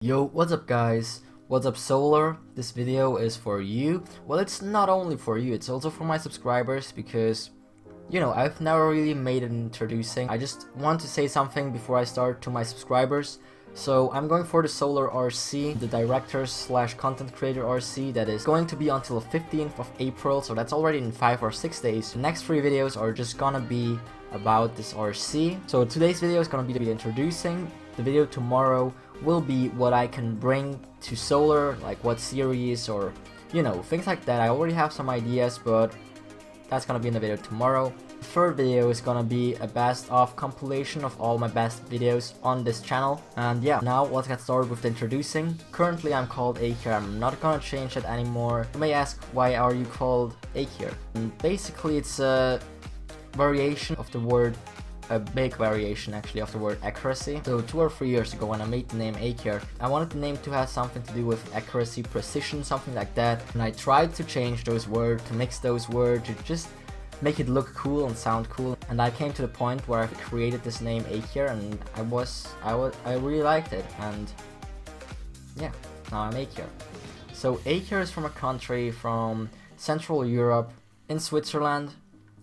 Yo, what's up guys? What's up Solar? This video is for you. Well, it's not only for you, it's also for my subscribers because, you know, I've never really made an introducing. I just want to say something before I start to my subscribers. So I'm going for the Solar RC, the director slash content creator RC that is going to be until 15th of April, so that's already in 5 or 6 days. The next 3 videos are just gonna be about this RC. So today's video is gonna be the introducing. The video tomorrow will be what I can bring to Solar, like what series or, you know, things like that. I already have some ideas, but that's gonna be in the video tomorrow. The third video is gonna be a best of compilation of all my best videos on this channel. And yeah, now let's get started with the introducing. Currently I'm called Akir. I'm not gonna change it anymore. You may ask, why are you called Akir? And basically it's a variation of the word, a big variation actually of the word accuracy. So 2 or 3 years ago when I made the name Akir, I wanted the name to have something to do with accuracy, precision, something like that. And I tried to change those words, to mix those words, to just make it look cool and sound cool. And I came to the point where I created this name Akir, and I really liked it. And yeah, now I'm Akir. So Akir is from a country from Central Europe, in Switzerland.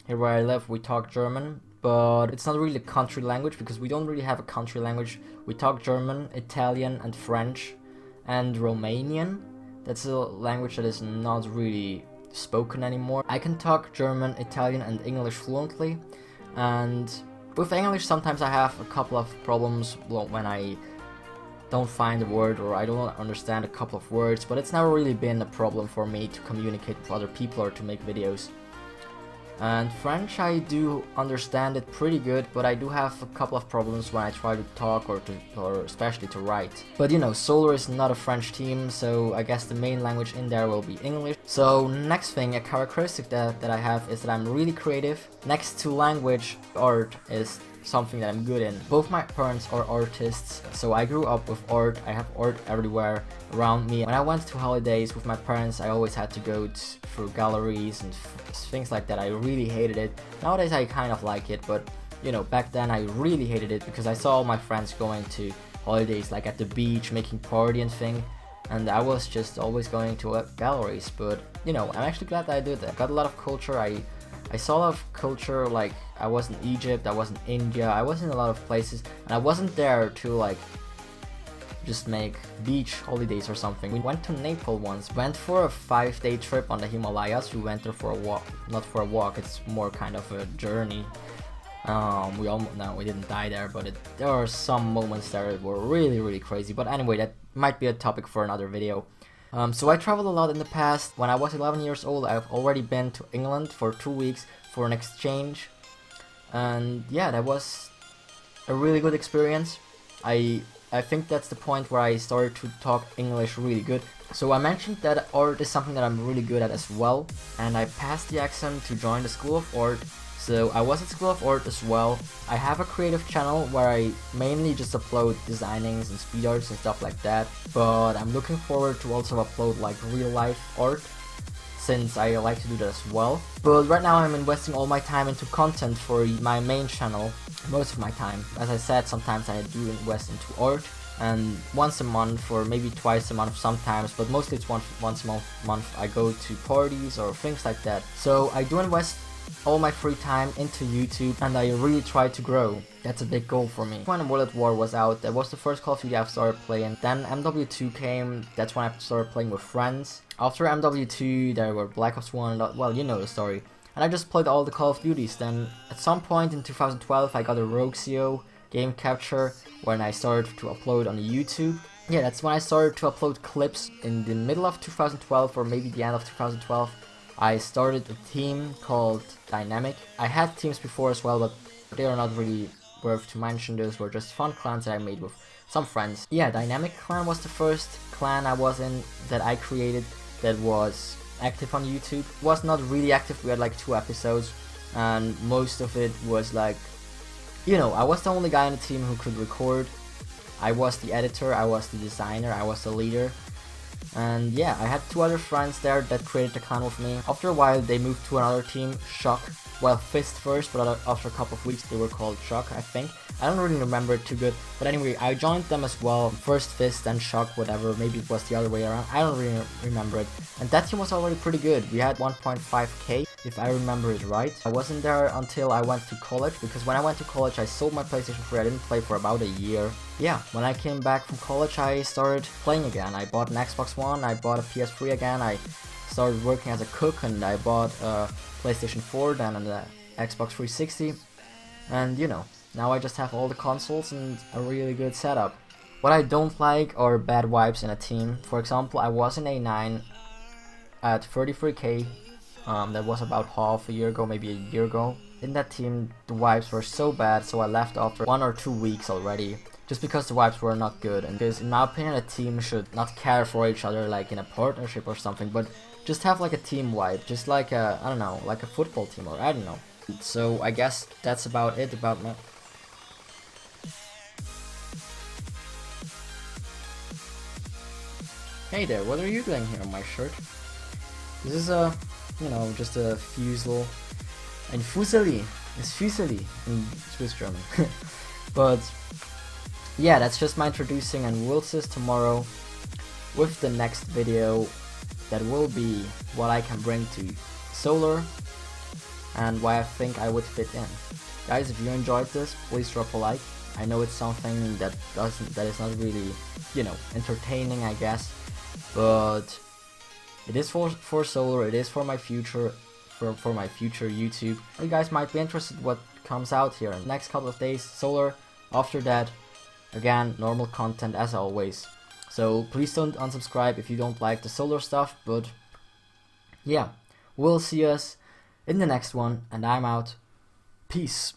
Here where I live we talk German, but it's not really a country language because we don't really have a country language. We talk German, Italian and French and Romanian. That's a language that is not really spoken anymore. I can talk German, Italian and English fluently, and with English sometimes I have a couple of problems when I don't find a word or I don't understand a couple of words, but it's never really been a problem for me to communicate with other people or to make videos. And French I do understand it pretty good, but I do have a couple of problems when I try to talk or especially to write. But you know, Solar is not a French team, so I guess the main language in there will be English. So next thing, a characteristic that I have is that I'm really creative. Next to language, art is something that I'm good in. Both my parents are artists, so I grew up with art. I have art everywhere around me. When I went to holidays with my parents, I always had to go through galleries and things like that. I really hated it. Nowadays I kind of like it, but you know, back then I really hated it because I saw all my friends going to holidays like at the beach, making party and thing, and I was just always going to galleries. But you know, I'm actually glad that I did that. I got a lot of culture. I saw a lot of culture. Like I was in Egypt, I was in India, I was in a lot of places, and I wasn't there to like just make beach holidays or something. We went to Nepal once, went for a 5-day trip on the Himalayas. We went there for a walk, not for a walk, it's more kind of a journey. We didn't die there, but there are some moments there that were really crazy. But anyway, that might be a topic for another video. So I traveled a lot in the past. When I was 11 years old, I've already been to England for 2 weeks for an exchange. And yeah, that was a really good experience. I think that's the point where I started to talk English really good. So I mentioned that art is something that I'm really good at as well. And I passed the exam to join the School of Art. So I was at School of Art as well. I have a creative channel where I mainly just upload designings and speed arts and stuff like that. But I'm looking forward to also upload like real life art, since I like to do that as well. But right now I'm investing all my time into content for my main channel, most of my time. As I said, sometimes I do invest into art, and once a month or maybe twice a month sometimes, but mostly it's once a month I go to parties or things like that. So I do invest all my free time into YouTube, and I really try to grow. That's a big goal for me. When World at War was out, that was the first Call of Duty I've started playing. Then MW2 came, that's when I started playing with friends. After MW2 there were Black Ops 1, well, you know the story. And I just played all the Call of Duties. Then at some point in 2012 I got a Rogue CO game capture when I started to upload on YouTube. Yeah, that's when I started to upload clips. In the middle of 2012 or maybe the end of 2012, I started a team called Dynamic. I had teams before as well, but they are not really worth to mention. Those were just fun clans that I made with some friends. Yeah, Dynamic clan was the first clan I was in that I created that was active on YouTube. It was not really active, we had like 2 episodes, and most of it was like, you know, I was the only guy on the team who could record. I was the editor, I was the designer, I was the leader. And yeah, I had 2 other friends there that created the clan with me. After a while they moved to another team, Shock. Well, Fist first, but after a couple of weeks they were called Shock, I think. I don't really remember it too good, but anyway, I joined them as well. First Fist, then Shock, whatever, maybe it was the other way around, I don't really remember it. And that team was already pretty good. We had 1.5k, if I remember it right. I wasn't there until I went to college, because when I went to college I sold my PlayStation 3, I didn't play for about a year. Yeah, when I came back from college I started playing again. I bought an Xbox One, I bought a PS3 again, I started working as a cook, and I bought a PlayStation 4, then an Xbox 360, and you know, now I just have all the consoles and a really good setup. What I don't like are bad vibes in a team. For example, I was in A9 at 33k, that was about half a year ago, maybe a year ago. In that team, the vibes were so bad, so I left after 1 or 2 weeks already, just because the vibes were not good. And because in my opinion, a team should not care for each other like in a partnership or something, but just have like a team vibe, just like a, I don't know, like a football team, or I don't know. So I guess that's about it about my... Hey there, what are you doing here on my shirt? This is a, you know, just a Fusel. And Fuseli, it's Fuseli in Swiss German. But yeah, that's just my introducing, and we'll see tomorrow with the next video that will be what I can bring to Solar and why I think I would fit in. Guys, if you enjoyed this, please drop a like. I know it's something that is not really, you know, entertaining, I guess, but it is for Solar, it is for my future, for my future YouTube. You guys might be interested what comes out here in the next couple of days. Solar, after that, again, normal content as always. So please don't unsubscribe if you don't like the Solar stuff, but yeah, we'll see us in the next one, and I'm out. Peace.